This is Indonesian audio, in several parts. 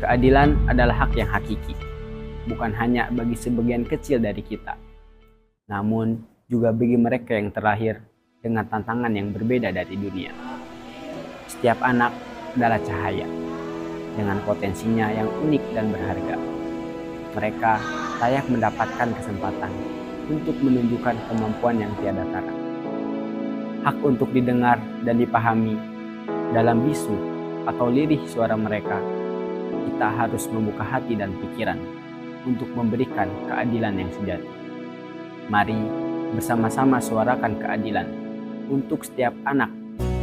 Keadilan adalah hak yang hakiki, bukan hanya bagi sebagian kecil dari kita, namun juga bagi mereka yang terlahir dengan tantangan yang berbeda dari dunia. Setiap anak adalah cahaya, dengan potensinya yang unik dan berharga. Mereka layak mendapatkan kesempatan untuk menunjukkan kemampuan yang tiada tara. Hak untuk didengar dan dipahami dalam bisu atau lirih suara mereka, kita harus membuka hati dan pikiran untuk memberikan keadilan yang sejati. Mari bersama-sama suarakan keadilan untuk setiap anak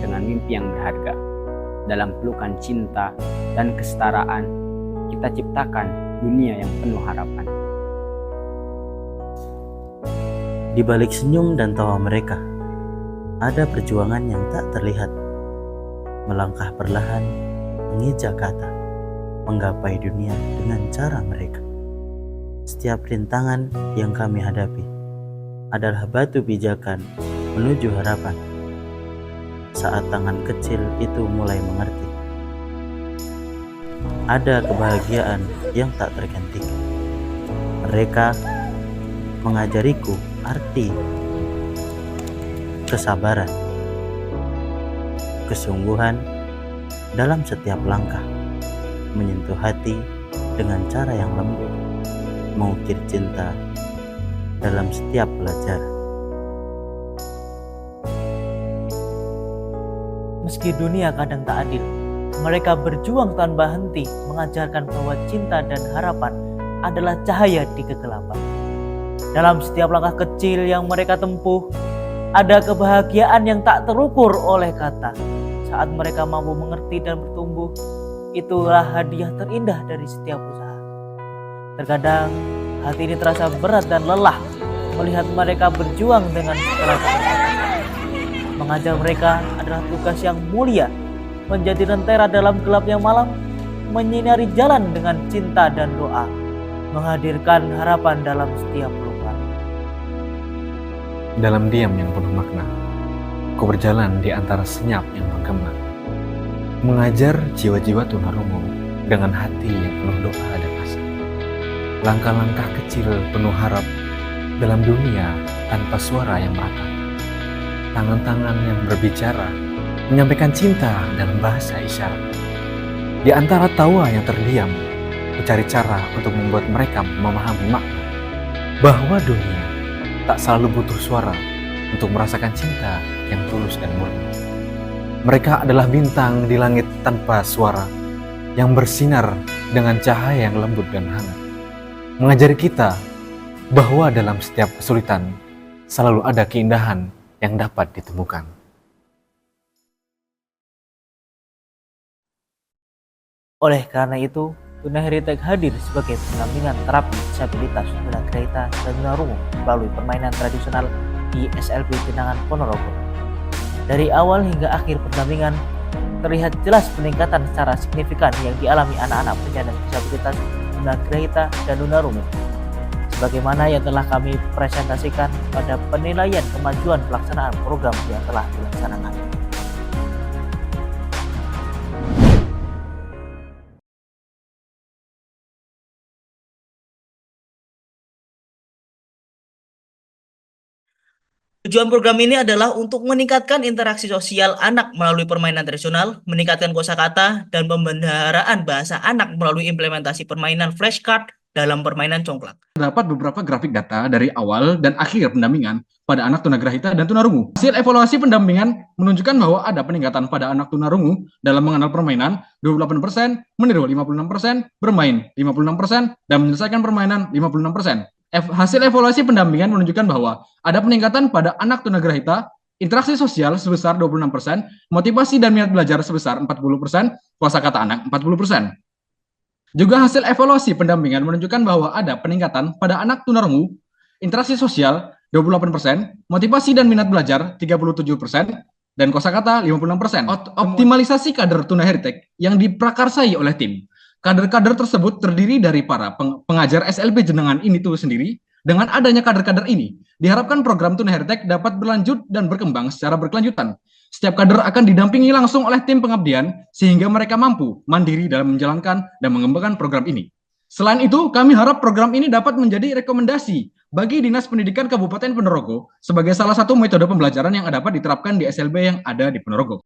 dengan mimpi yang berharga. Dalam pelukan cinta dan kesetaraan, kita ciptakan dunia yang penuh harapan. Di balik senyum dan tawa mereka, ada perjuangan yang tak terlihat. Melangkah perlahan, mengeja kata, menggapai dunia dengan cara mereka. Setiap rintangan yang kami hadapi adalah batu pijakan menuju harapan. Saat tangan kecil itu mulai mengerti, ada kebahagiaan yang tak tergantikan. Mereka mengajariku arti kesabaran, kesungguhan dalam setiap langkah, menyentuh hati dengan cara yang lembut, mengukir cinta dalam setiap pelajaran. Meski dunia kadang tak adil, mereka berjuang tanpa henti mengajarkan bahwa cinta dan harapan adalah cahaya di kegelapan. Dalam setiap langkah kecil yang mereka tempuh, ada kebahagiaan yang tak terukur oleh kata. Saat mereka mampu mengerti dan bertumbuh, itulah hadiah terindah dari setiap usaha. Terkadang hati ini terasa berat dan lelah melihat mereka berjuang dengan segala keterbatasan. Mengajar mereka adalah tugas yang mulia, menjadi lentera dalam gelapnya malam, menyinari jalan dengan cinta dan doa, menghadirkan harapan dalam setiap luka. Dalam diam yang penuh makna, ku berjalan di antara senyap yang menggema, mengajar jiwa-jiwa tunarungu dengan hati yang penuh doa dan asa. Langkah-langkah kecil penuh harap dalam dunia tanpa suara yang meratap. Tangan-tangan yang berbicara menyampaikan cinta dalam bahasa isyarat. Di antara tawa yang terdiam, ku cari cara untuk membuat mereka memahami makna bahwa dunia tak selalu butuh suara untuk merasakan cinta yang tulus dan murni. Mereka adalah bintang di langit tanpa suara yang bersinar dengan cahaya yang lembut dan hangat, mengajari kita bahwa dalam setiap kesulitan selalu ada keindahan yang dapat ditemukan. Oleh karena itu, Tunaheritek hadir sebagai pendampingan terapi disabilitas tunagrahita dan tunarungu melalui permainan tradisional di SLB Pinangan Ponorogo. Dari awal hingga akhir pendampingan, terlihat jelas peningkatan secara signifikan yang dialami anak-anak penyandang disabilitas tunagrahita dan tunarungu. Sebagaimana yang telah kami presentasikan pada penilaian kemajuan pelaksanaan program yang telah dilaksanakan. Tujuan program ini adalah untuk meningkatkan interaksi sosial anak melalui permainan tradisional, meningkatkan kosakata, dan pembendaharaan bahasa anak melalui implementasi permainan flashcard dalam permainan congklak. Terdapat beberapa grafik data dari awal dan akhir pendampingan pada anak tunagrahita dan tunarungu. Hasil evaluasi pendampingan menunjukkan bahwa ada peningkatan pada anak tunarungu dalam mengenal permainan 28%, meniru 56%, bermain 56%, dan menyelesaikan permainan 56%. Hasil evaluasi pendampingan menunjukkan bahwa ada peningkatan pada anak tunagrahita, interaksi sosial sebesar 26%, motivasi dan minat belajar sebesar 40%, kosakata anak 40%. Juga hasil evaluasi pendampingan menunjukkan bahwa ada peningkatan pada anak tunarungu, interaksi sosial 28%, motivasi dan minat belajar 37%, dan kosakata 56%. Optimalisasi kader Tunaheritek yang diprakarsai oleh tim. Kader-kader tersebut terdiri dari para pengajar SLB Jenengan ini tuh sendiri, Dengan adanya kader-kader ini, diharapkan program Tuna Heritek dapat berlanjut dan berkembang secara berkelanjutan. Setiap kader akan didampingi langsung oleh tim pengabdian sehingga mereka mampu mandiri dalam menjalankan dan mengembangkan program ini. Selain itu, kami harap program ini dapat menjadi rekomendasi bagi Dinas Pendidikan Kabupaten Ponorogo sebagai salah satu metode pembelajaran yang dapat diterapkan di SLB yang ada di Ponorogo.